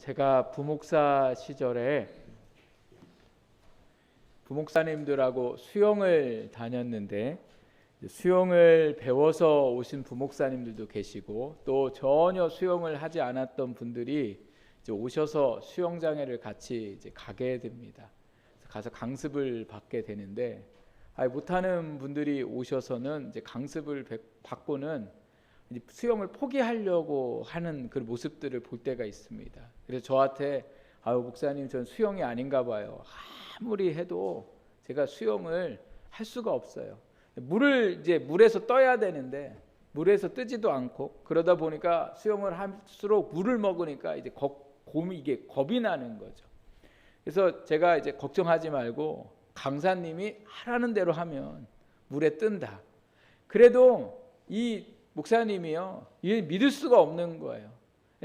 제가 부목사 시절에 부목사님들하고 수영을 다녔는데 수영을 배워서 오신 부목사님들도 계시고 또 전혀 수영을 하지 않았던 분들이 이제 오셔서 수영장에를 같이 이제 가게 됩니다. 가서 강습을 받게 되는데 못하는 분들이 오셔서는 이제 강습을 받고는 이제 수영을 포기하려고 하는 그 모습들을 볼 때가 있습니다. 그래서 저한테 목사님 전 수영이 아닌가 봐요. 아무리 해도 제가 수영을 할 수가 없어요. 물에서 떠야 되는데 물에서 뜨지도 않고 그러다 보니까 수영을 할수록 물을 먹으니까 이제 이게 겁이 나는 거죠. 그래서 제가 이제 걱정하지 말고 강사님이 하라는 대로 하면 물에 뜬다. 그래도 이 목사님이요, 이게 믿을 수가 없는 거예요.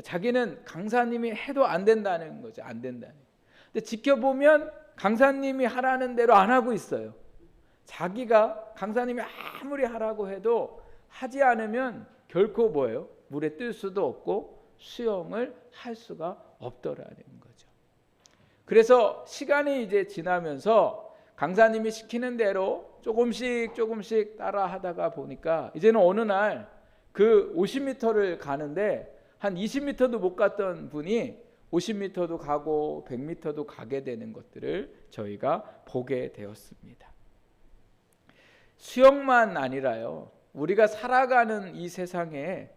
자기는 강사님이 해도 안 된다는 거죠. 안 된다는. 근데 지켜보면 강사님이 하라는 대로 안 하고 있어요. 자기가 강사님이 아무리 하라고 해도 하지 않으면 결코 뭐예요? 물에 뜰 수도 없고 수영을 할 수가 없더라는 거죠. 그래서 시간이 이제 지나면서 강사님이 시키는 대로 조금씩 따라 하다가 보니까 이제는 어느 날 그 50m를 가는데 한 20m도 못 갔던 분이 50m도 가고 100m도 가게 되는 것들을 저희가 보게 되었습니다. 수영만 아니라요, 우리가 살아가는 이 세상에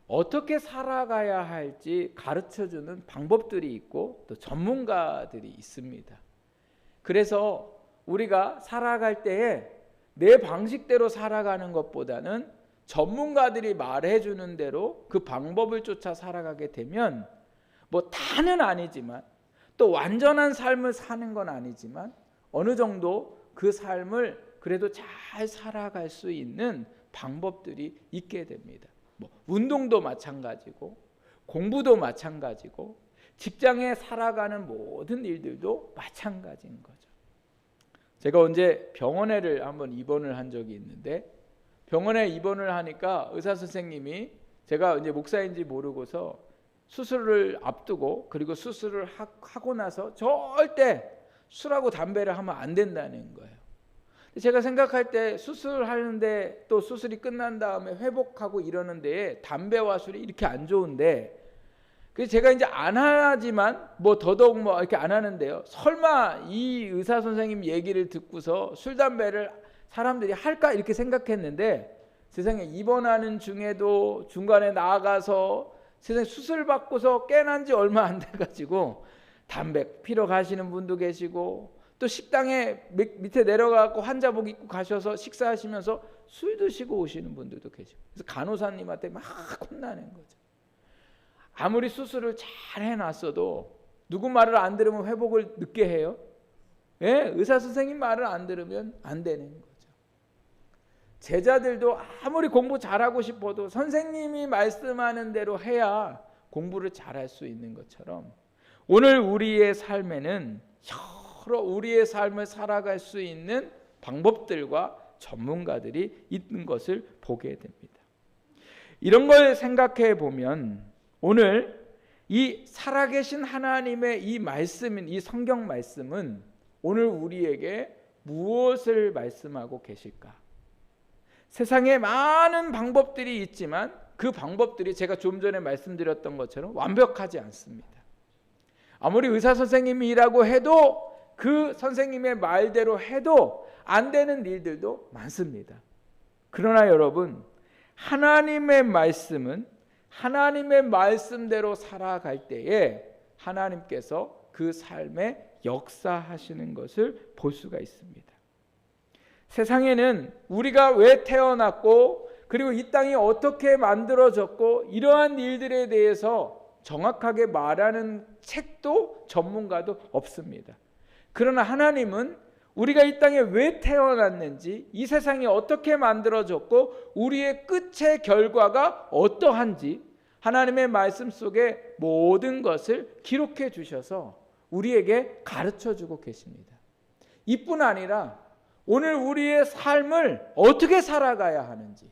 어떻게 살아가야 할지 가르쳐주는 방법들이 있고 또 전문가들이 있습니다. 그래서 우리가 살아갈 때에 내 방식대로 살아가는 것보다는 전문가들이 말해주는 대로 그 방법을 쫓아 살아가게 되면 뭐 다는 아니지만 또 완전한 삶을 사는 건 아니지만 어느 정도 그 삶을 그래도 잘 살아갈 수 있는 방법들이 있게 됩니다. 뭐 운동도 마찬가지고 공부도 마찬가지고 직장에 살아가는 모든 일들도 마찬가지인 거죠. 제가 언제 병원에를 한번 입원을 한 적이 있는데 병원에 입원을 하니까 의사 선생님이 제가 이제 목사인지 모르고서 수술을 앞두고 그리고 수술을 하고 나서 절대 술하고 담배를 하면 안 된다는 거예요. 제가 생각할 때 수술하는데 또 수술이 끝난 다음에 회복하고 이러는데 담배와 술이 이렇게 안 좋은데 그래서 제가 이제 안 하지만 뭐 더더욱 뭐 이렇게 안 하는데요. 설마 이 의사 선생님 얘기를 듣고서 술 담배를 사람들이 할까 이렇게 생각했는데 세상에 입원하는 중에도 중간에 나가서 세상에 수술 받고서 깨난 지 얼마 안 돼가지고 담배 피러 가시는 분도 계시고 또 식당에 밑에 내려가고 환자복 입고 가셔서 식사하시면서 술 드시고 오시는 분들도 계시고 그래서 간호사님한테 막 혼나는 거죠. 아무리 수술을 잘 해놨어도 누구 말을 안 들으면 회복을 늦게 해요. 예? 의사 선생님 말을 안 들으면 안 되는 거죠. 제자들도 아무리 공부 잘하고 싶어도 선생님이 말씀하는 대로 해야 공부를 잘할 수 있는 것처럼 오늘 우리의 삶에는 여러 우리의 삶을 살아갈 수 있는 방법들과 전문가들이 있는 것을 보게 됩니다. 이런 걸 생각해 보면 오늘 이 살아계신 하나님의 이 말씀인 이 성경 말씀은 오늘 우리에게 무엇을 말씀하고 계실까? 세상에 많은 방법들이 있지만 그 방법들이 제가 좀 전에 말씀드렸던 것처럼 완벽하지 않습니다. 아무리 의사 선생님이라고 해도 그 선생님의 말대로 해도 안 되는 일들도 많습니다. 그러나 여러분, 하나님의 말씀은 하나님의 말씀대로 살아갈 때에 하나님께서 그 삶에 역사하시는 것을 볼 수가 있습니다. 세상에는 우리가 왜 태어났고 그리고 이 땅이 어떻게 만들어졌고 이러한 일들에 대해서 정확하게 말하는 책도 전문가도 없습니다. 그러나 하나님은 우리가 이 땅에 왜 태어났는지 이 세상이 어떻게 만들어졌고 우리의 끝의 결과가 어떠한지 하나님의 말씀 속에 모든 것을 기록해 주셔서 우리에게 가르쳐주고 계십니다. 이뿐 아니라 오늘 우리의 삶을 어떻게 살아가야 하는지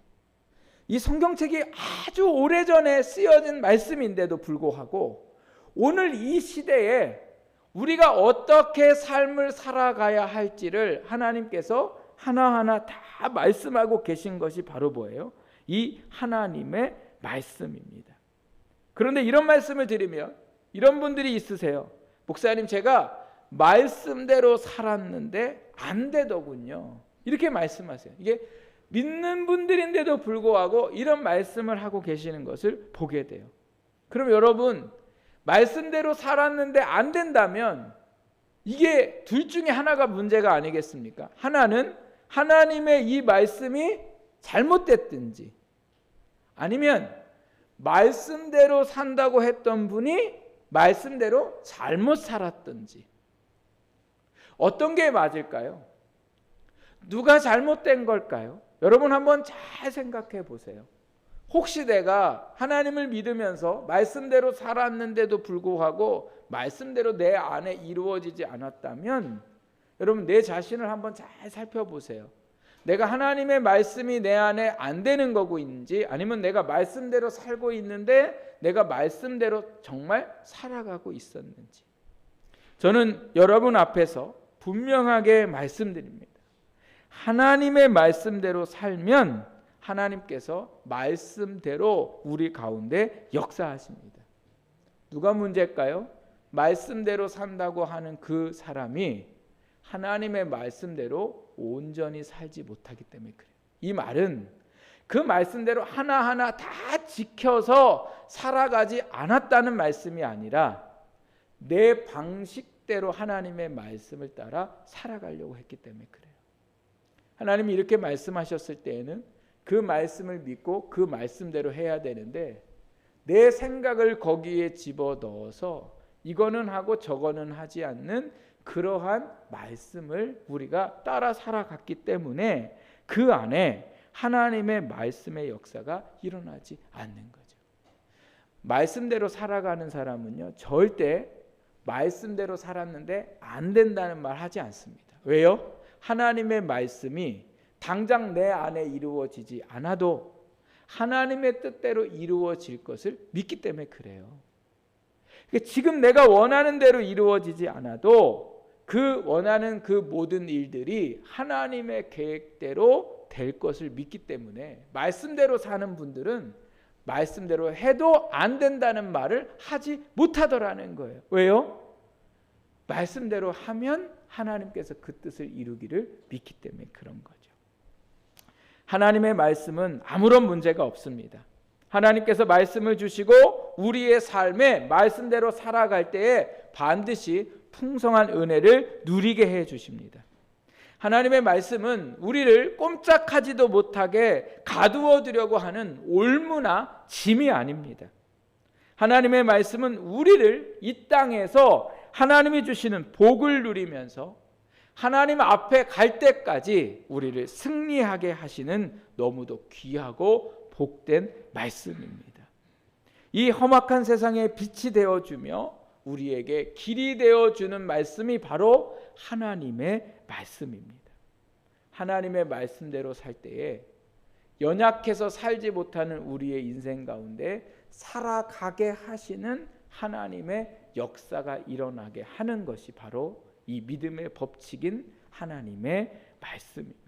이 성경책이 아주 오래전에 쓰여진 말씀인데도 불구하고 오늘 이 시대에 우리가 어떻게 삶을 살아가야 할지를 하나님께서 하나하나 다 말씀하고 계신 것이 바로 뭐예요? 이 하나님의 말씀입니다. 그런데 이런 말씀을 드리면 이런 분들이 있으세요. 목사님, 제가 말씀대로 살았는데 안 되더군요. 이렇게 말씀하세요. 이게 믿는 분들인데도 불구하고 이런 말씀을 하고 계시는 것을 보게 돼요. 그럼 여러분, 말씀대로 살았는데 안 된다면 이게 둘 중에 하나가 문제가 아니겠습니까? 하나는 하나님의 이 말씀이 잘못됐든지, 아니면 말씀대로 산다고 했던 분이 말씀대로 잘못 살았든지, 어떤 게 맞을까요? 누가 잘못된 걸까요? 여러분 한번 잘 생각해 보세요. 혹시 내가 하나님을 믿으면서 말씀대로 살았는데도 불구하고 말씀대로 내 안에 이루어지지 않았다면 여러분 내 자신을 한번 잘 살펴보세요. 내가 하나님의 말씀이 내 안에 안 되는 거고 있는지, 아니면 내가 말씀대로 살고 있는데 내가 말씀대로 정말 살아가고 있었는지. 저는 여러분 앞에서 분명하게 말씀드립니다. 하나님의 말씀대로 살면 하나님께서 말씀대로 우리 가운데 역사하십니다. 누가 문제일까요? 말씀대로 산다고 하는 그 사람이 하나님의 말씀대로 온전히 살지 못하기 때문에 그래요. 이 말은 그 말씀대로 하나하나 다 지켜서 살아가지 않았다는 말씀이 아니라 내 방식대로 하나님의 말씀을 따라 살아가려고 했기 때문에 그래요. 하나님이 이렇게 말씀하셨을 때에는 그 말씀을 믿고 그 말씀대로 해야 되는데 내 생각을 거기에 집어넣어서 이거는 하고 저거는 하지 않는 그러한 말씀을 우리가 따라 살아갔기 때문에 그 안에 하나님의 말씀의 역사가 일어나지 않는 거죠. 말씀대로 살아가는 사람은요, 절대 말씀대로 살았는데 안 된다는 말 하지 않습니다. 왜요? 하나님의 말씀이 당장 내 안에 이루어지지 않아도 하나님의 뜻대로 이루어질 것을 믿기 때문에 그래요. 지금 내가 원하는 대로 이루어지지 않아도 그 원하는 그 모든 일들이 하나님의 계획대로 될 것을 믿기 때문에 말씀대로 사는 분들은 말씀대로 해도 안 된다는 말을 하지 못하더라는 거예요. 왜요? 말씀대로 하면 하나님께서 그 뜻을 이루기를 믿기 때문에 그런 거죠. 하나님의 말씀은 아무런 문제가 없습니다. 하나님께서 말씀을 주시고 우리의 삶에 말씀대로 살아갈 때에 반드시 풍성한 은혜를 누리게 해 주십니다. 하나님의 말씀은 우리를 꼼짝하지도 못하게 가두어 두려고 하는 올무나 짐이 아닙니다. 하나님의 말씀은 우리를 이 땅에서 하나님이 주시는 복을 누리면서 하나님 앞에 갈 때까지 우리를 승리하게 하시는 너무도 귀하고 복된 말씀입니다. 이 험악한 세상에 빛이 되어주며 우리에게 길이 되어주는 말씀이 바로 하나님의 말씀입니다. 하나님의 말씀대로 살 때에 연약해서 살지 못하는 우리의 인생 가운데 살아가게 하시는 하나님의 역사가 일어나게 하는 것이 바로 이 믿음의 법칙인 하나님의 말씀입니다.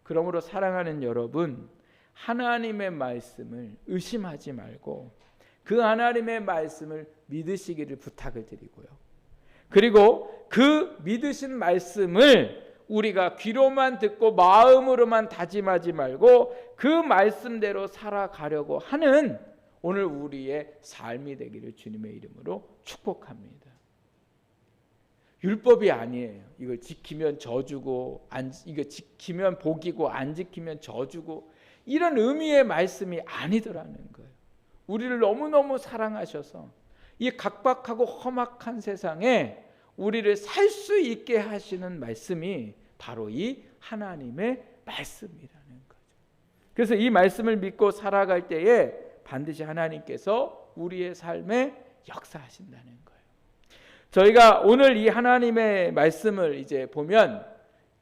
그러므로 사랑하는 여러분, 하나님의 말씀을 의심하지 말고 그 하나님의 말씀을 믿으시기를 부탁을 드리고요. 그리고 그 믿으신 말씀을 우리가 귀로만 듣고 마음으로만 다짐하지 말고 그 말씀대로 살아가려고 하는 오늘 우리의 삶이 되기를 주님의 이름으로 축복합니다. 율법이 아니에요. 이걸 지키면 저주고, 이거 지키면 복이고, 안 지키면 저주고, 이런 의미의 말씀이 아니더라는 거예요. 우리를 너무너무 사랑하셔서 이 각박하고 험악한 세상에 우리를 살 수 있게 하시는 말씀이 바로 이 하나님의 말씀이라는 거죠. 그래서 이 말씀을 믿고 살아갈 때에 반드시 하나님께서 우리의 삶에 역사하신다는 거예요. 저희가 오늘 이 하나님의 말씀을 이제 보면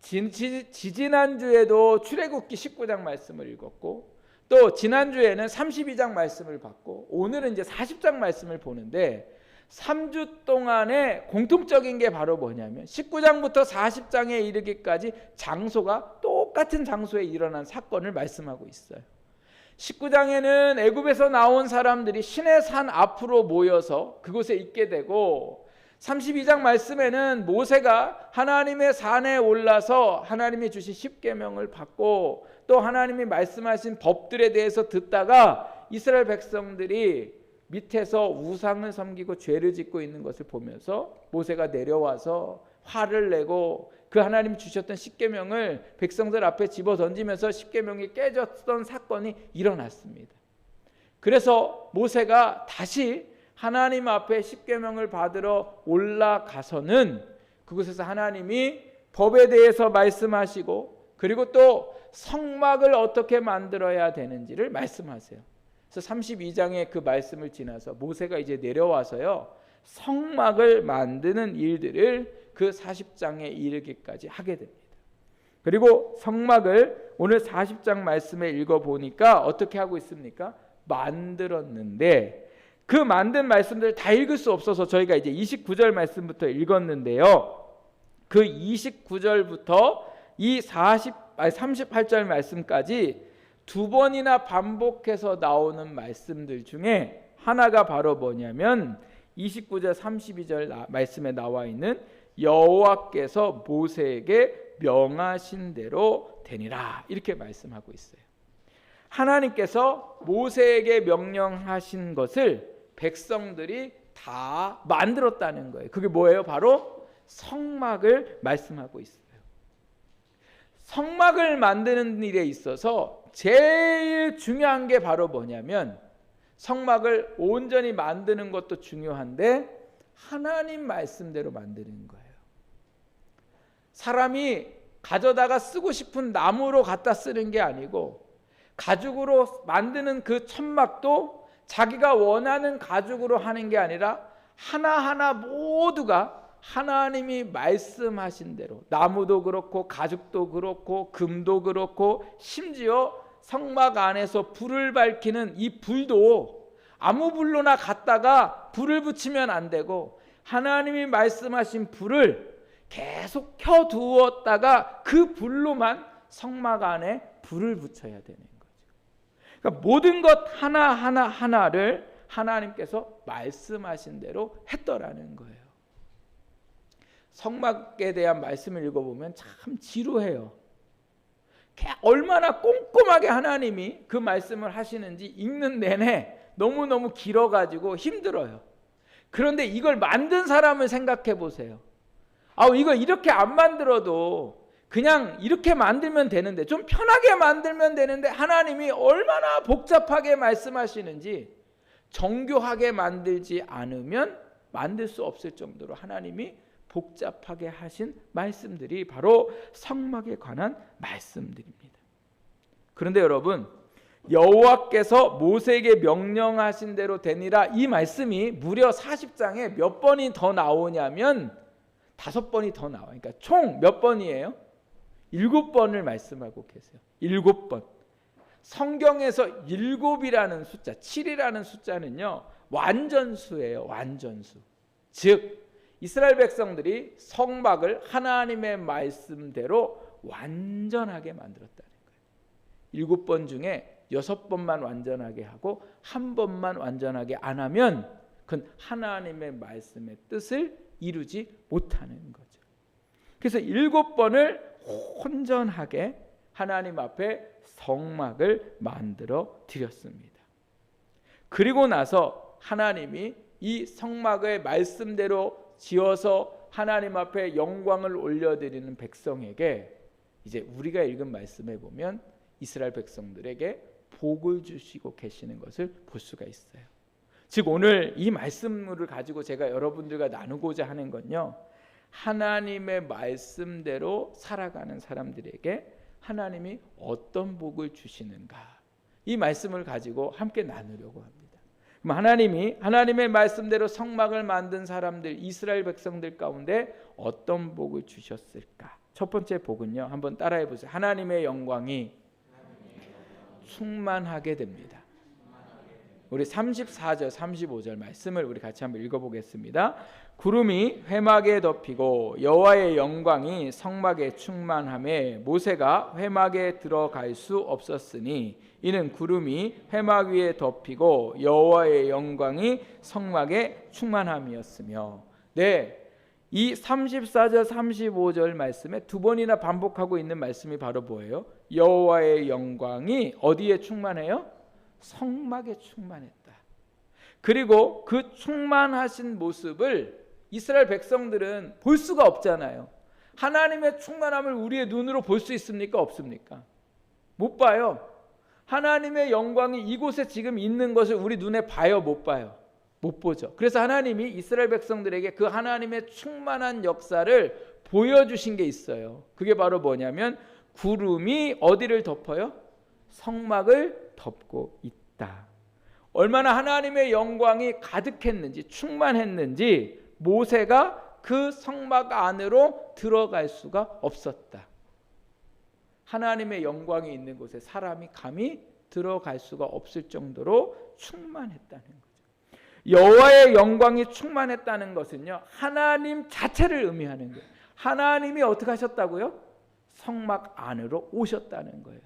지난주에도 출애굽기 19장 말씀을 읽었고 또 지난주에는 32장 말씀을 받고 오늘은 이제 40장 말씀을 보는데 3주 동안의 공통적인 게 바로 뭐냐면 19장부터 40장에 이르기까지 장소가 똑같은 장소에 일어난 사건을 말씀하고 있어요. 19장에는 애굽에서 나온 사람들이 시내 산 앞으로 모여서 그곳에 있게 되고, 32장 말씀에는 모세가 하나님의 산에 올라서 하나님이 주신 십계명을 받고 또 하나님이 말씀하신 법들에 대해서 듣다가 이스라엘 백성들이 밑에서 우상을 섬기고 죄를 짓고 있는 것을 보면서 모세가 내려와서 화를 내고 그 하나님 주셨던 십계명을 백성들 앞에 집어 던지면서 십계명이 깨졌던 사건이 일어났습니다. 그래서 모세가 다시 하나님 앞에 십계명을 받으러 올라가서는 그곳에서 하나님이 법에 대해서 말씀하시고 그리고 또 성막을 어떻게 만들어야 되는지를 말씀하세요. 그래서 32장의 그 말씀을 지나서 모세가 이제 내려와서요, 성막을 만드는 일들을 그 40장에 이르기까지 하게 됩니다. 그리고 성막을 오늘 40장 말씀에 읽어보니까 어떻게 하고 있습니까? 만들었는데, 그 만든 말씀들을 다 읽을 수 없어서 저희가 이제 29절 말씀부터 읽었는데요, 그 29절부터 이 38절 말씀까지 두 번이나 반복해서 나오는 말씀들 중에 하나가 바로 뭐냐면 29절 32절 말씀에 나와 있는 여호와께서 모세에게 명하신 대로 되니라, 이렇게 말씀하고 있어요. 하나님께서 모세에게 명령하신 것을 백성들이 다 만들었다는 거예요. 그게 뭐예요? 바로 성막을 말씀하고 있어요. 성막을 만드는 일에 있어서 제일 중요한 게 바로 뭐냐면, 성막을 온전히 만드는 것도 중요한데 하나님 말씀대로 만드는 거예요. 사람이 가져다가 쓰고 싶은 나무로 갖다 쓰는 게 아니고, 가죽으로 만드는 그 천막도 자기가 원하는 가죽으로 하는 게 아니라 하나하나 모두가 하나님이 말씀하신 대로, 나무도 그렇고 가죽도 그렇고 금도 그렇고 심지어 성막 안에서 불을 밝히는 이 불도 아무 불로나 갖다가 불을 붙이면 안 되고 하나님이 말씀하신 불을 계속 켜두었다가 그 불로만 성막 안에 불을 붙여야 되는 거죠. 그러니까 모든 것 하나하나를 하나님께서 말씀하신 대로 했더라는 거예요. 성막에 대한 말씀을 읽어보면 참 지루해요. 얼마나 꼼꼼하게 하나님이 그 말씀을 하시는지 읽는 내내 너무너무 길어가지고 힘들어요. 그런데 이걸 만든 사람을 생각해 보세요. 이거 이렇게 안 만들어도 그냥 이렇게 만들면 되는데, 좀 편하게 만들면 되는데 하나님이 얼마나 복잡하게 말씀하시는지, 정교하게 만들지 않으면 만들 수 없을 정도로 하나님이 복잡하게 하신 말씀들이 바로 성막에 관한 말씀들입니다. 그런데 여러분, 여호와께서 모세에게 명령하신 대로 되니라, 이 말씀이 무려 40장에 몇 번이 더 나오냐면 5번이 더 나와요. 그러니까 총 몇 번이에요? 7번을 말씀하고 계세요. 7번. 성경에서 7이라는 숫자, 7이라는 숫자는요, 완전수예요. 완전수. 즉 이스라엘 백성들이 성막을 하나님의 말씀대로 완전하게 만들었다는 거예요. 7번 중에 6번만 완전하게 하고 1번만 완전하게 안 하면 그건 하나님의 말씀의 뜻을 이루지 못하는 거죠. 그래서 7번을 온전하게 하나님 앞에 성막을 만들어 드렸습니다. 그리고 나서 하나님이 이 성막의 말씀대로 지어서 하나님 앞에 영광을 올려드리는 백성에게, 이제 우리가 읽은 말씀에 보면 이스라엘 백성들에게 복을 주시고 계시는 것을 볼 수가 있어요. 즉 오늘 이 말씀을 가지고 제가 여러분들과 나누고자 하는 건요, 하나님의 말씀대로 살아가는 사람들에게 하나님이 어떤 복을 주시는가, 이 말씀을 가지고 함께 나누려고 합니다. 그럼 하나님이 하나님의 말씀대로 성막을 만든 사람들, 이스라엘 백성들 가운데 어떤 복을 주셨을까? 첫 번째 복은요, 한번 따라해 보세요. 하나님의 영광이 충만하게 됩니다. 우리 34절 35절 말씀을 우리 같이 한번 읽어보겠습니다. 구름이 회막에 덮이고 여호와의 영광이 성막에 충만하매 모세가 회막에 들어갈 수 없었으니 이는 구름이 회막 위에 덮이고 여호와의 영광이 성막에 충만함이었으며. 네, 이 34절 35절 말씀에 두 번이나 반복하고 있는 말씀이 바로 뭐예요? 여호와의 영광이 어디에 충만해요? 성막에 충만했다. 그리고 그 충만하신 모습을 이스라엘 백성들은 볼 수가 없잖아요. 하나님의 충만함을 우리의 눈으로 볼 수 있습니까? 없습니까? 못 봐요. 하나님의 영광이 이곳에 지금 있는 것을 우리 눈에 봐요? 못 봐요? 못 보죠. 그래서 하나님이 이스라엘 백성들에게 그 하나님의 충만한 역사를 보여주신 게 있어요. 그게 바로 뭐냐면 구름이 어디를 덮어요? 성막을 덮고 있다. 얼마나 하나님의 영광이 가득했는지 충만했는지 모세가 그 성막 안으로 들어갈 수가 없었다. 하나님의 영광이 있는 곳에 사람이 감히 들어갈 수가 없을 정도로 충만했다는 거죠. 여호와의 영광이 충만했다는 것은요, 하나님 자체를 의미하는 거예요. 하나님이 어떻게 하셨다고요? 성막 안으로 오셨다는 거예요.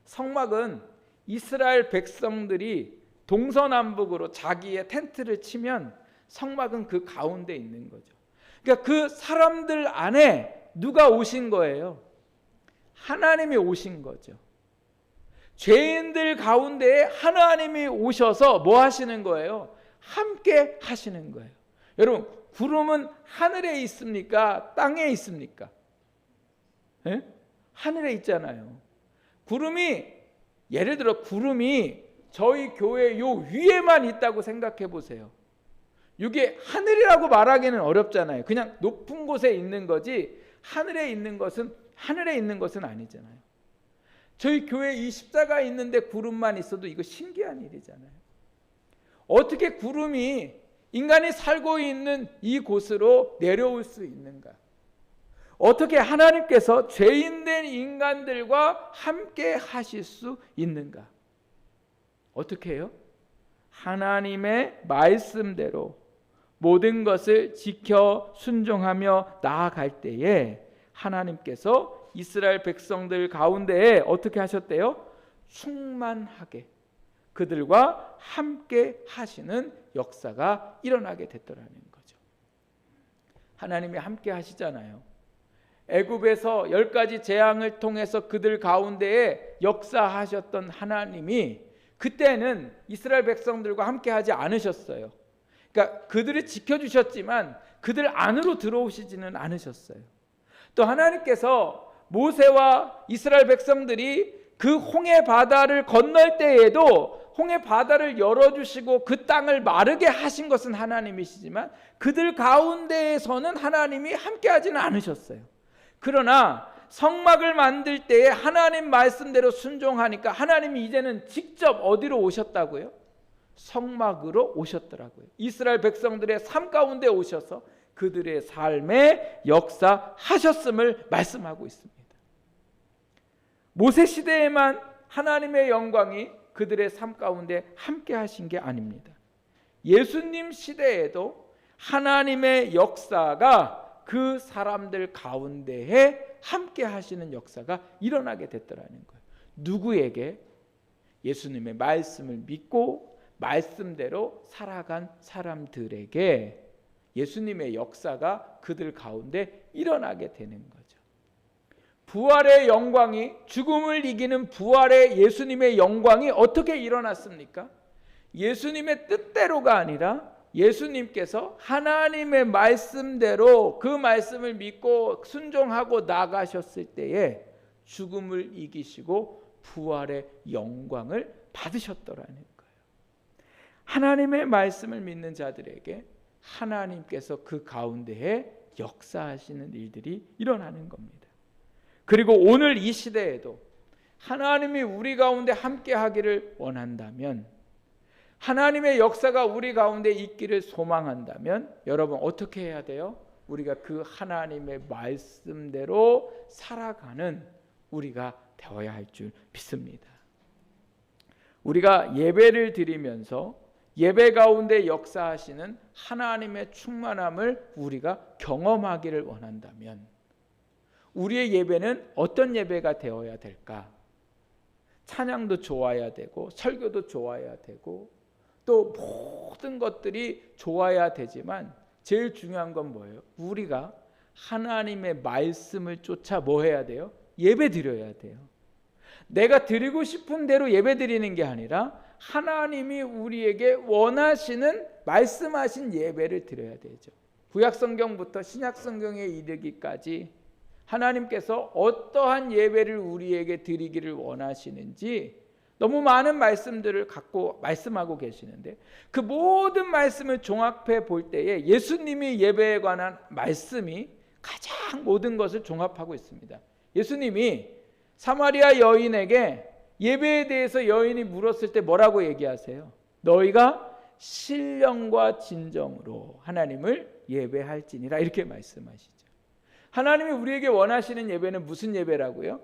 성막은 이스라엘 백성들이 동서남북으로 자기의 텐트를 치면 성막은 그 가운데 있는 거죠. 그러니까 그 사람들 안에 누가 오신 거예요? 하나님이 오신 거죠. 죄인들 가운데에 하나님이 오셔서 뭐 하시는 거예요? 함께 하시는 거예요. 여러분, 구름은 하늘에 있습니까? 땅에 있습니까? 네? 하늘에 있잖아요. 구름이, 예를 들어 구름이 저희 교회 요 위에만 있다고 생각해 보세요. 이게 하늘이라고 말하기는 어렵잖아요. 그냥 높은 곳에 있는 거지 하늘에 있는 것은 아니잖아요. 저희 교회 이 십자가 있는데 구름만 있어도 이거 신기한 일이잖아요. 어떻게 구름이 인간이 살고 있는 이곳으로 내려올 수 있는가? 어떻게 하나님께서 죄인된 인간들과 함께 하실 수 있는가? 어떻게 해요? 하나님의 말씀대로 모든 것을 지켜 순종하며 나아갈 때에 하나님께서 이스라엘 백성들 가운데에 어떻게 하셨대요? 충만하게 그들과 함께 하시는 역사가 일어나게 됐더라는 거죠. 하나님이 함께 하시잖아요. 애굽에서 10가지 재앙을 통해서 그들 가운데에 역사하셨던 하나님이 그때는 이스라엘 백성들과 함께 하지 않으셨어요. 그러니까 그들을 지켜주셨지만 그들 안으로 들어오시지는 않으셨어요. 또 하나님께서 모세와 이스라엘 백성들이 그 홍해 바다를 건널 때에도 홍해 바다를 열어주시고 그 땅을 마르게 하신 것은 하나님이시지만 그들 가운데에서는 하나님이 함께하지는 않으셨어요. 그러나 성막을 만들 때에 하나님 말씀대로 순종하니까 하나님이 이제는 직접 어디로 오셨다고요? 성막으로 오셨더라고요. 이스라엘 백성들의 삶 가운데 오셔서 그들의 삶에 역사하셨음을 말씀하고 있습니다. 모세 시대에만 하나님의 영광이 그들의 삶 가운데 함께 하신 게 아닙니다. 예수님 시대에도 하나님의 역사가 그 사람들 가운데에 함께 하시는 역사가 일어나게 됐더라는 거예요. 누구에게? 예수님의 말씀을 믿고 말씀대로 살아간 사람들에게 예수님의 역사가 그들 가운데 일어나게 되는 거죠. 부활의 영광이, 죽음을 이기는 부활의 예수님의 영광이 어떻게 일어났습니까? 예수님의 뜻대로가 아니라 예수님께서 하나님의 말씀대로 그 말씀을 믿고 순종하고 나가셨을 때에 죽음을 이기시고 부활의 영광을 받으셨더라는 거예요. 하나님의 말씀을 믿는 자들에게 하나님께서 그 가운데에 역사하시는 일들이 일어나는 겁니다. 그리고 오늘 이 시대에도 하나님이 우리 가운데 함께 하기를 원한다면, 하나님의 역사가 우리 가운데 있기를 소망한다면 여러분 어떻게 해야 돼요? 우리가 그 하나님의 말씀대로 살아가는 우리가 되어야 할 줄 믿습니다. 우리가 예배를 드리면서 예배 가운데 역사하시는 하나님의 충만함을 우리가 경험하기를 원한다면 우리의 예배는 어떤 예배가 되어야 될까? 찬양도 좋아야 되고 설교도 좋아야 되고 또 모든 것들이 좋아야 되지만 제일 중요한 건 뭐예요? 우리가 하나님의 말씀을 쫓아 뭐 해야 돼요? 예배 드려야 돼요. 내가 드리고 싶은 대로 예배 드리는 게 아니라 하나님이 우리에게 원하시는 말씀하신 예배를 드려야 되죠. 구약성경부터 신약성경에 이르기까지 하나님께서 어떠한 예배를 우리에게 드리기를 원하시는지 너무 많은 말씀들을 갖고 말씀하고 계시는데 그 모든 말씀을 종합해 볼 때에 예수님이 예배에 관한 말씀이 가장 모든 것을 종합하고 있습니다. 예수님이 사마리아 여인에게 예배에 대해서 여인이 물었을 때 뭐라고 얘기하세요? 너희가 신령과 진정으로 하나님을 예배할지니라 이렇게 말씀하시죠. 하나님이 우리에게 원하시는 예배는 무슨 예배라고요?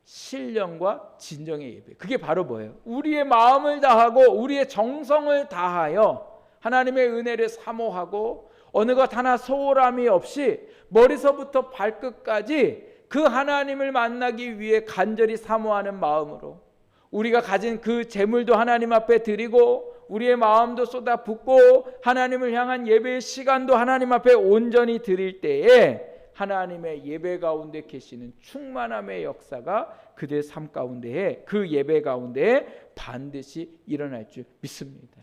신령과 진정의 예배. 그게 바로 뭐예요? 우리의 마음을 다하고 우리의 정성을 다하여 하나님의 은혜를 사모하고 어느 것 하나 소홀함이 없이 머리서부터 발끝까지 그 하나님을 만나기 위해 간절히 사모하는 마음으로 우리가 가진 그 재물도 하나님 앞에 드리고 우리의 마음도 쏟아붓고 하나님을 향한 예배의 시간도 하나님 앞에 온전히 드릴 때에 하나님의 예배 가운데 계시는 충만함의 역사가 그들의 삶 가운데에 그 예배 가운데에 반드시 일어날 줄 믿습니다.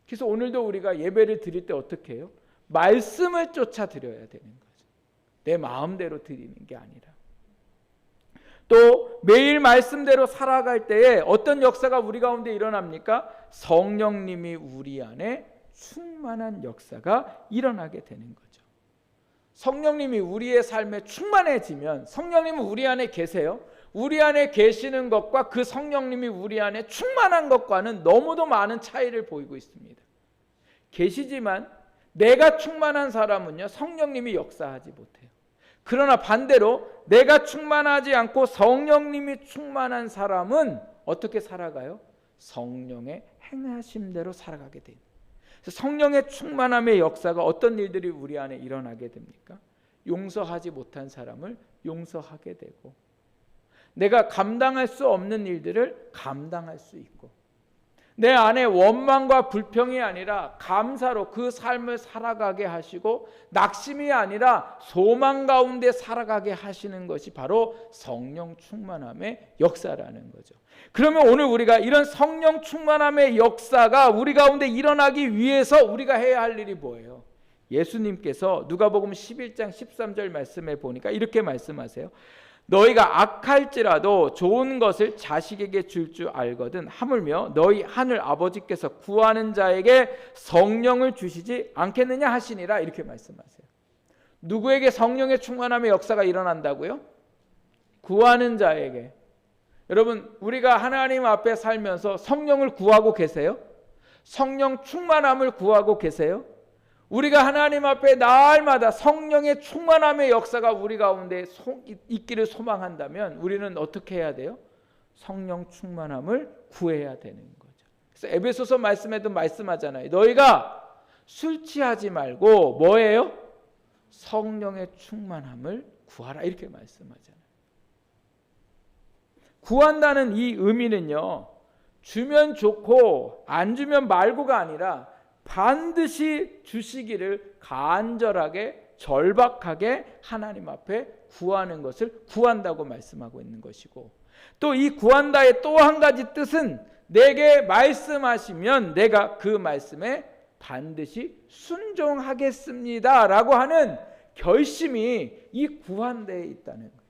그래서 오늘도 우리가 예배를 드릴 때 어떻게 해요? 말씀을 쫓아 드려야 되는 거죠. 내 마음대로 드리는 게 아니라. 또 매일 말씀대로 살아갈 때에 어떤 역사가 우리 가운데 일어납니까? 성령님이 우리 안에 충만한 역사가 일어나게 되는 거죠. 성령님이 우리의 삶에 충만해지면 성령님은 우리 안에 계세요. 우리 안에 계시는 것과 그 성령님이 우리 안에 충만한 것과는 너무도 많은 차이를 보이고 있습니다. 계시지만 내가 충만한 사람은요 성령님이 역사하지 못해요. 그러나 반대로 내가 충만하지 않고 성령님이 충만한 사람은 어떻게 살아가요? 성령의 행하심대로 살아가게 돼요. 성령의 충만함의 역사가 어떤 일들이 우리 안에 일어나게 됩니까? 용서하지 못한 사람을 용서하게 되고 내가 감당할 수 없는 일들을 감당할 수 있고 내 안에 원망과 불평이 아니라 감사로 그 삶을 살아가게 하시고 낙심이 아니라 소망 가운데 살아가게 하시는 것이 바로 성령 충만함의 역사라는 거죠. 그러면 오늘 우리가 이런 성령 충만함의 역사가 우리 가운데 일어나기 위해서 우리가 해야 할 일이 뭐예요? 예수님께서 누가복음 11장 13절 말씀에 보니까 이렇게 말씀하세요. 너희가 악할지라도 좋은 것을 자식에게 줄 줄 알거든 하물며 너희 하늘 아버지께서 구하는 자에게 성령을 주시지 않겠느냐 하시니라 이렇게 말씀하세요. 누구에게 성령의 충만함의 역사가 일어난다고요? 구하는 자에게. 여러분 우리가 하나님 앞에 살면서 성령을 구하고 계세요? 성령 충만함을 구하고 계세요? 우리가 하나님 앞에 날마다 성령의 충만함의 역사가 우리 가운데 있기를 소망한다면 우리는 어떻게 해야 돼요? 성령 충만함을 구해야 되는 거죠. 그래서 에베소서 말씀에도 말씀하잖아요. 너희가 술 취하지 말고 뭐예요? 성령의 충만함을 구하라 이렇게 말씀하잖아요. 구한다는 이 의미는요. 주면 좋고 안 주면 말고가 아니라 반드시 주시기를 간절하게 절박하게 하나님 앞에 구하는 것을 구한다고 말씀하고 있는 것이고 또 이 구한다의 또 한 가지 뜻은 내게 말씀하시면 내가 그 말씀에 반드시 순종하겠습니다 라고 하는 결심이 이 구한다에 있다는 거예요.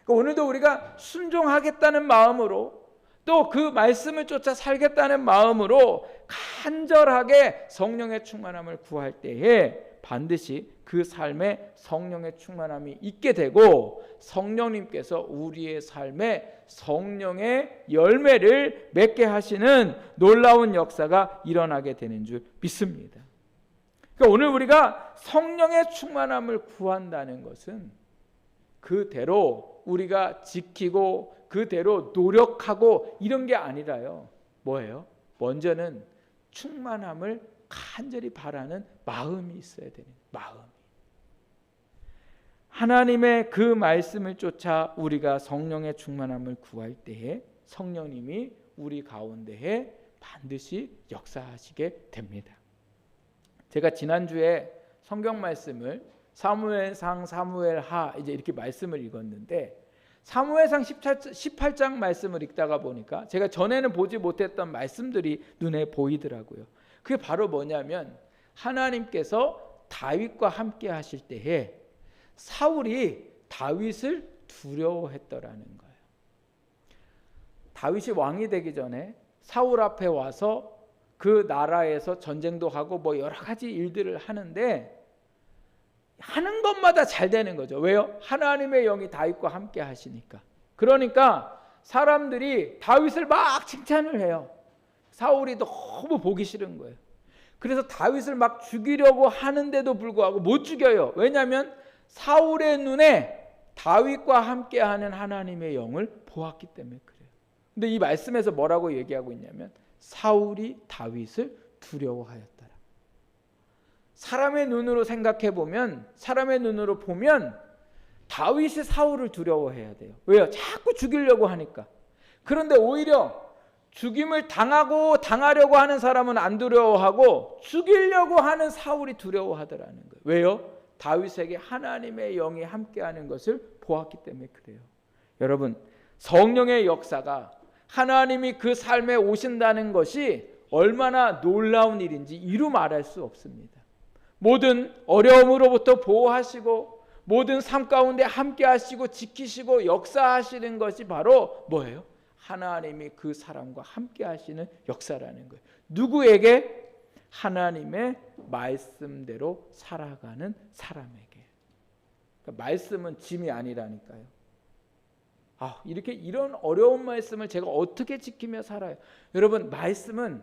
그러니까 오늘도 우리가 순종하겠다는 마음으로 또 그 말씀을 쫓아 살겠다는 마음으로 간절하게 성령의 충만함을 구할 때에 반드시 그 삶에 성령의 충만함이 있게 되고 성령님께서 우리의 삶에 성령의 열매를 맺게 하시는 놀라운 역사가 일어나게 되는 줄 믿습니다. 그러니까 오늘 우리가 성령의 충만함을 구한다는 것은 그대로 우리가 지키고 그대로 노력하고 이런 게 아니라요. 뭐예요? 먼저는 충만함을 간절히 바라는 마음이 있어야 되는 마음이. 하나님의 그 말씀을 쫓아 우리가 성령의 충만함을 구할 때에 성령님이 우리 가운데에 반드시 역사하시게 됩니다. 제가 지난주에 성경 말씀을 사무엘상, 사무엘하 이제 이렇게 말씀을 읽었는데 사무엘상 18장 말씀을 읽다가 보니까 제가 전에는 보지 못했던 말씀들이 눈에 보이더라고요. 그게 바로 뭐냐면 하나님께서 다윗과 함께 하실 때에 사울이 다윗을 두려워했더라는 거예요. 다윗이 왕이 되기 전에 사울 앞에 와서 그 나라에서 전쟁도 하고 뭐 여러 가지 일들을 하는데 하는 것마다 잘 되는 거죠. 왜요? 하나님의 영이 다윗과 함께 하시니까. 그러니까 사람들이 다윗을 막 칭찬을 해요. 사울이 너무 보기 싫은 거예요. 그래서 다윗을 막 죽이려고 하는데도 불구하고 못 죽여요. 왜냐하면 사울의 눈에 다윗과 함께하는 하나님의 영을 보았기 때문에 그래요. 근데 이 말씀에서 뭐라고 얘기하고 있냐면 사울이 다윗을 두려워하였더라. 사람의 눈으로 생각해 보면, 사람의 눈으로 보면 다윗이 사울을 두려워해야 돼요. 왜요? 자꾸 죽이려고 하니까. 그런데 오히려 죽임을 당하려고 하는 사람은 안 두려워하고 죽이려고 하는 사울이 두려워하더라는 거예요. 왜요? 다윗에게 하나님의 영이 함께하는 것을 보았기 때문에 그래요. 여러분, 성령의 역사가 하나님이 그 삶에 오신다는 것이 얼마나 놀라운 일인지 이루 말할 수 없습니다. 모든 어려움으로부터 보호하시고 모든 삶 가운데 함께 하시고 지키시고 역사하시는 것이 바로 뭐예요? 하나님이 그 사람과 함께 하시는 역사라는 거예요. 누구에게? 하나님의 말씀대로 살아가는 사람에게. 그러니까 말씀은 짐이 아니라니까요. 이런 어려운 말씀을 제가 어떻게 지키며 살아요? 여러분, 말씀은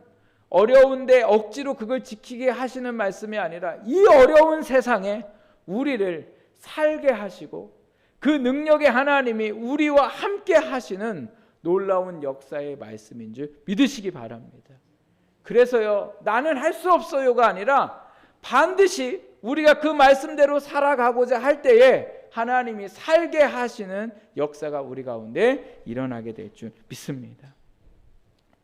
어려운데 억지로 그걸 지키게 하시는 말씀이 아니라 이 어려운 세상에 우리를 살게 하시고 그 능력의 하나님이 우리와 함께 하시는 놀라운 역사의 말씀인 줄 믿으시기 바랍니다. 그래서요, 나는 할 수 없어요가 아니라 반드시 우리가 그 말씀대로 살아가고자 할 때에 하나님이 살게 하시는 역사가 우리 가운데 일어나게 될 줄 믿습니다.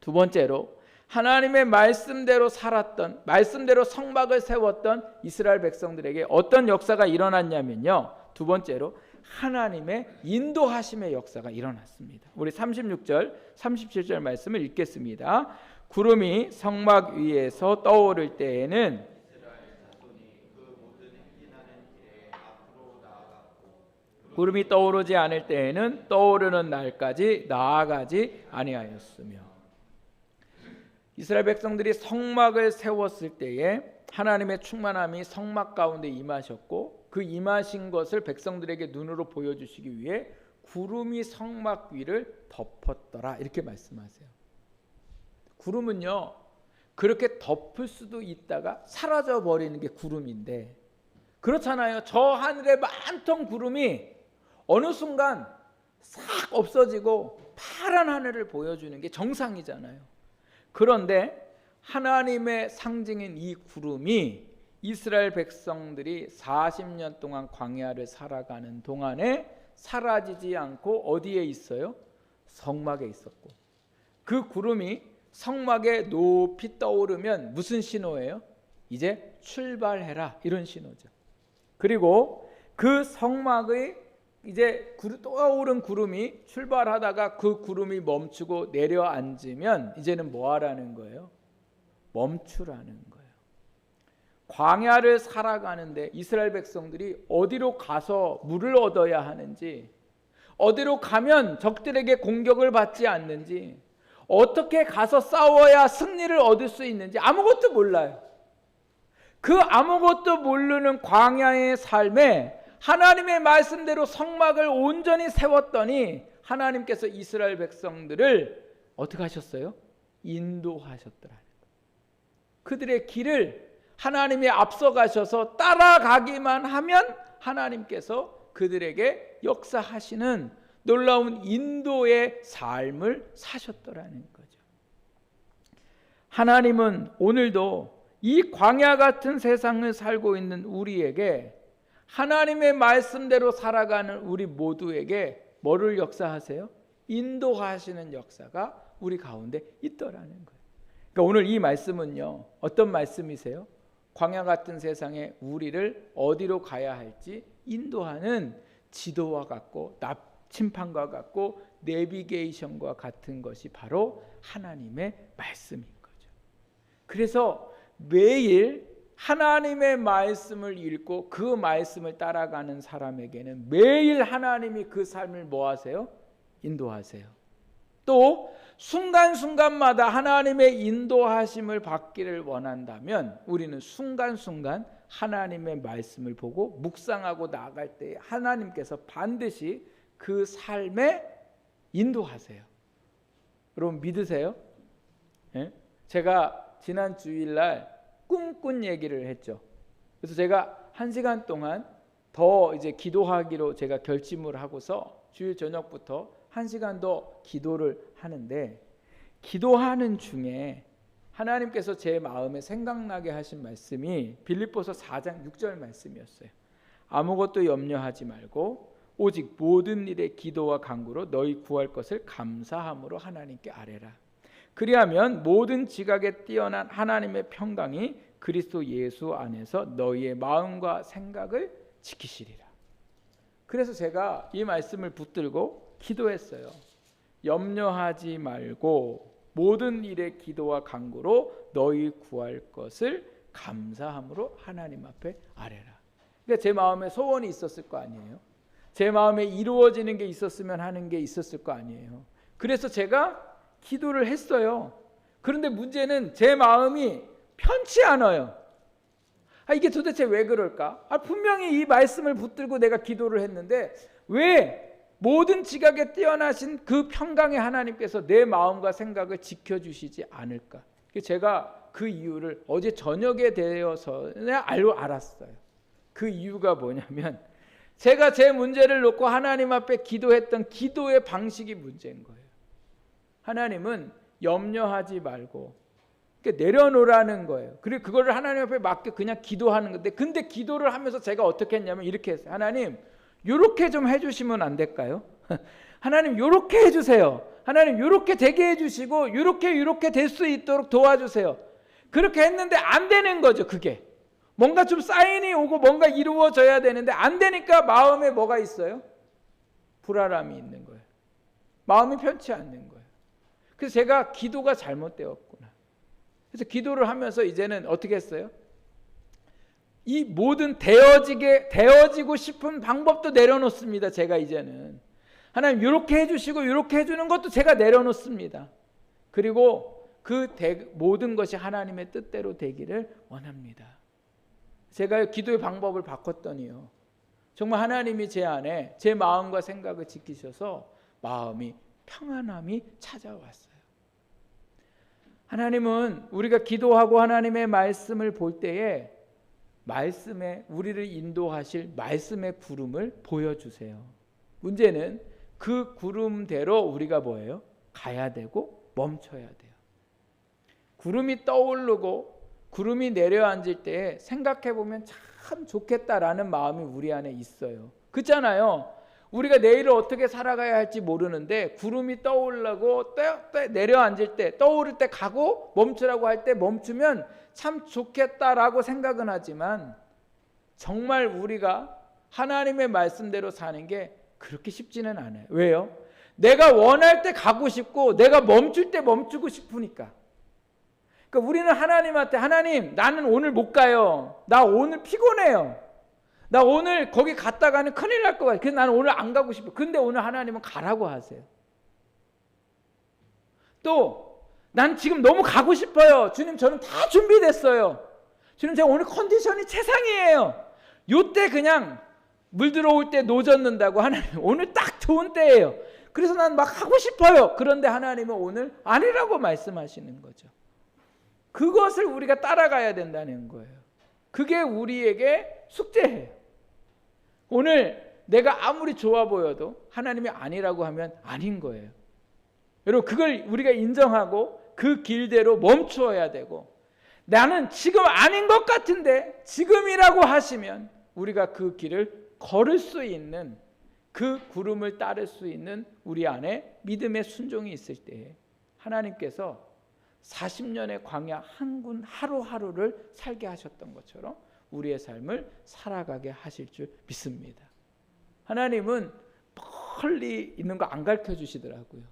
두 번째로 하나님의 말씀대로 살았던, 말씀대로 성막을 세웠던 이스라엘 백성들에게 어떤 역사가 일어났냐면요, 두 번째로 하나님의 인도하심의 역사가 일어났습니다. 우리 36절, 37절 말씀을 읽겠습니다. 구름이 성막 위에서 떠오를 때에는 구름이 떠오르지 않을 때에는 떠오르는 날까지 나아가지 아니하였으며. 이스라엘 백성들이 성막을 세웠을 때에 하나님의 충만함이 성막 가운데 임하셨고 그 임하신 것을 백성들에게 눈으로 보여주시기 위해 구름이 성막 위를 덮었더라 이렇게 말씀하세요. 구름은요, 그렇게 덮을 수도 있다가 사라져 버리는 게 구름인데, 그렇잖아요. 저 하늘에 많던 구름이 어느 순간 싹 없어지고 파란 하늘을 보여주는 게 정상이잖아요. 그런데 하나님의 상징인 이 구름이 이스라엘 백성들이 40년 동안 광야를 살아가는 동안에 사라지지 않고 어디에 있어요? 성막에 있었고, 그 구름이 성막에 높이 떠오르면 무슨 신호예요? 이제 출발해라, 이런 신호죠. 그리고 그 성막의 이제 떠오른 구름이 출발하다가 그 구름이 멈추고 내려앉으면 이제는 뭐 하라는 거예요? 멈추라는 거예요. 광야를 살아가는데 이스라엘 백성들이 어디로 가서 물을 얻어야 하는지, 어디로 가면 적들에게 공격을 받지 않는지, 어떻게 가서 싸워야 승리를 얻을 수 있는지 아무것도 몰라요. 그 아무것도 모르는 광야의 삶에 하나님의 말씀대로 성막을 온전히 세웠더니 하나님께서 이스라엘 백성들을 어떻게 하셨어요? 인도하셨더라. 그들의 길을 하나님이 앞서가셔서 따라가기만 하면 하나님께서 그들에게 역사하시는 놀라운 인도의 삶을 사셨더라는 거죠. 하나님은 오늘도 이 광야 같은 세상을 살고 있는 우리에게, 하나님의 말씀대로 살아가는 우리 모두에게 뭐를 역사하세요? 인도하시는 역사가 우리 가운데 있더라는 거예요. 그러니까 오늘 이 말씀은요, 어떤 말씀이세요? 광야 같은 세상에 우리를 어디로 가야 할지 인도하는 지도와 같고 심판과 같고 내비게이션과 같은 것이 바로 하나님의 말씀인 거죠. 그래서 매일 하나님의 말씀을 읽고 그 말씀을 따라가는 사람에게는 매일 하나님이 그 삶을 뭐 하세요? 인도하세요. 또 순간순간마다 하나님의 인도하심을 받기를 원한다면 우리는 순간순간 하나님의 말씀을 보고 묵상하고 나아갈 때 하나님께서 반드시 그 삶에 인도하세요. 여러분 믿으세요? 예? 제가 지난 주일날 꿈꾼 얘기를 했죠. 그래서 제가 1시간 동안 더 이제 기도하기로 제가 결심을 하고서 주일 저녁부터 1시간 더 기도를 하는데, 기도하는 중에 하나님께서 제 마음에 생각나게 하신 말씀이 빌립보서 4장 6절 말씀이었어요. 아무것도 염려하지 말고 오직 모든 일에 기도와 간구로 너희 구할 것을 감사함으로 하나님께 아뢰라. 그리하면 모든 지각에 뛰어난 하나님의 평강이 그리스도 예수 안에서 너희의 마음과 생각을 지키시리라. 그래서 제가 이 말씀을 붙들고 기도했어요. 염려하지 말고 모든 일에 기도와 간구로 너희 구할 것을 감사함으로 하나님 앞에 아뢰라. 그러니까 제 마음에 소원이 있었을 거 아니에요. 제 마음에 이루어지는 게 있었으면 하는 게 있었을 거 아니에요. 그래서 제가 기도를 했어요. 그런데 문제는 제 마음이 편치 않아요. 이게 도대체 왜 그럴까? 분명히 이 말씀을 붙들고 내가 기도를 했는데 왜 모든 지각에 뛰어나신 그 평강의 하나님께서 내 마음과 생각을 지켜주시지 않을까? 제가 그 이유를 어제 저녁에 되어서 알았어요. 그 이유가 뭐냐면 제가 제 문제를 놓고 하나님 앞에 기도했던 기도의 방식이 문제인 거예요. 하나님은 염려하지 말고 내려놓으라는 거예요. 그리고 그거를 하나님 앞에 맡겨 그냥 기도하는 건데, 근데 기도를 하면서 제가 어떻게 했냐면 이렇게 했어요. 하나님 요렇게 좀 해주시면 안 될까요? 하나님 요렇게 해주세요. 하나님 요렇게 되게 해주시고 요렇게 될 수 있도록 도와주세요. 그렇게 했는데 안 되는 거죠. 그게 뭔가 좀 사인이 오고 뭔가 이루어져야 되는데 안 되니까 마음에 뭐가 있어요? 불안함이 있는 거예요. 마음이 편치 않는 거예요. 그래서 제가 기도가 잘못되었구나. 그래서 기도를 하면서 이제는 어떻게 했어요? 이 모든 되어지고 싶은 방법도 내려놓습니다. 제가 이제는 하나님 이렇게 해주시고 이렇게 해주는 것도 제가 내려놓습니다. 그리고 그 모든 것이 하나님의 뜻대로 되기를 원합니다. 제가 기도의 방법을 바꿨더니요, 정말 하나님이 제 안에 제 마음과 생각을 지키셔서 마음이 평안함이 찾아왔어요. 하나님은 우리가 기도하고 하나님의 말씀을 볼 때에 말씀에 우리를 인도하실 말씀의 구름을 보여주세요. 문제는 그 구름대로 우리가 뭐예요? 가야 되고 멈춰야 돼요. 구름이 떠오르고 구름이 내려앉을 때 생각해보면 참 좋겠다라는 마음이 우리 안에 있어요. 그렇잖아요. 우리가 내일을 어떻게 살아가야 할지 모르는데 구름이 떠오르고 내려앉을 때, 떠오를 때 가고 멈추라고 할 때 멈추면 참 좋겠다라고 생각은 하지만 정말 우리가 하나님의 말씀대로 사는 게 그렇게 쉽지는 않아요. 왜요? 내가 원할 때 가고 싶고 내가 멈출 때 멈추고 싶으니까. 그러니까 우리는 하나님한테, 하나님 나는 오늘 못 가요. 나 오늘 피곤해요. 나 오늘 거기 갔다가는 큰일 날 것 같아요. 그래서 나는 오늘 안 가고 싶어요. 근데 오늘 하나님은 가라고 하세요. 또 난 지금 너무 가고 싶어요. 주님 저는 다 준비됐어요. 주님 제가 오늘 컨디션이 최상이에요. 요때 그냥 물 들어올 때 노젓는다고 하나님 오늘 딱 좋은 때예요. 그래서 난 막 하고 싶어요. 그런데 하나님은 오늘 아니라고 말씀하시는 거죠. 그것을 우리가 따라가야 된다는 거예요. 그게 우리에게 숙제예요. 오늘 내가 아무리 좋아 보여도 하나님이 아니라고 하면 아닌 거예요. 여러분 그걸 우리가 인정하고 그 길대로 멈추어야 되고, 나는 지금 아닌 것 같은데 지금이라고 하시면 우리가 그 길을 걸을 수 있는, 그 구름을 따를 수 있는 우리 안에 믿음의 순종이 있을 때 하나님께서 40년의 광야 한 군 하루하루를 살게 하셨던 것처럼 우리의 삶을 살아가게 하실 줄 믿습니다. 하나님은 멀리 있는 거 안 가르쳐 주시더라고요.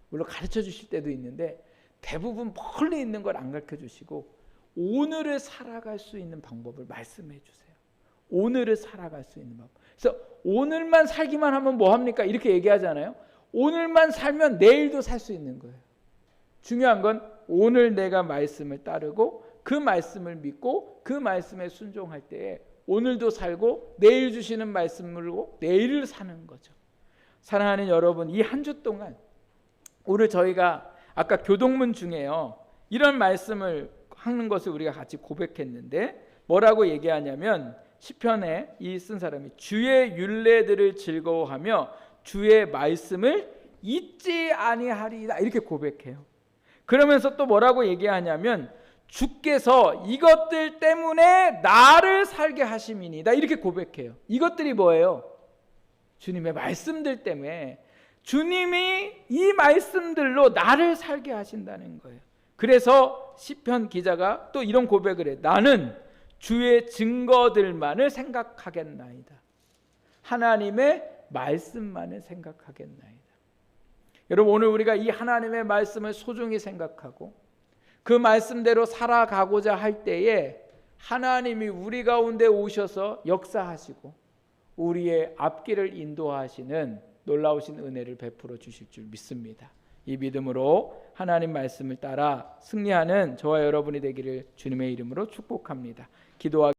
물론 가르쳐 주실 때도 있는데 대부분 멀리 있는 걸 안 가르쳐 주시고 오늘을 살아갈 수 있는 방법을 말씀해 주세요. 오늘을 살아갈 수 있는 방법. 그래서 오늘만 살기만 하면 뭐합니까? 이렇게 얘기하잖아요. 오늘만 살면 내일도 살 수 있는 거예요. 중요한 건 오늘 내가 말씀을 따르고 그 말씀을 믿고 그 말씀에 순종할 때에 오늘도 살고 내일 주시는 말씀으로 내일을 사는 거죠. 사랑하는 여러분, 이 한 주 동안 오늘 저희가 아까 교동문 중에요, 이런 말씀을 하는 것을 우리가 같이 고백했는데 뭐라고 얘기하냐면, 시편에 이 쓴 사람이 주의 율례들을 즐거워하며 주의 말씀을 잊지 아니하리이다 이렇게 고백해요. 그러면서 또 뭐라고 얘기하냐면 주께서 이것들 때문에 나를 살게 하심이니이다 이렇게 고백해요. 이것들이 뭐예요? 주님의 말씀들 때문에, 주님이 이 말씀들로 나를 살게 하신다는 거예요. 그래서 시편 기자가 또 이런 고백을 해. 나는 주의 증거들만을 생각하겠나이다. 하나님의 말씀만을 생각하겠나이다. 여러분, 오늘 우리가 이 하나님의 말씀을 소중히 생각하고 그 말씀대로 살아가고자 할 때에 하나님이 우리 가운데 오셔서 역사하시고 우리의 앞길을 인도하시는 놀라우신 은혜를 베풀어 주실 줄 믿습니다. 이 믿음으로 하나님 말씀을 따라 승리하는 저와 여러분이 되기를 주님의 이름으로 축복합니다. 기도하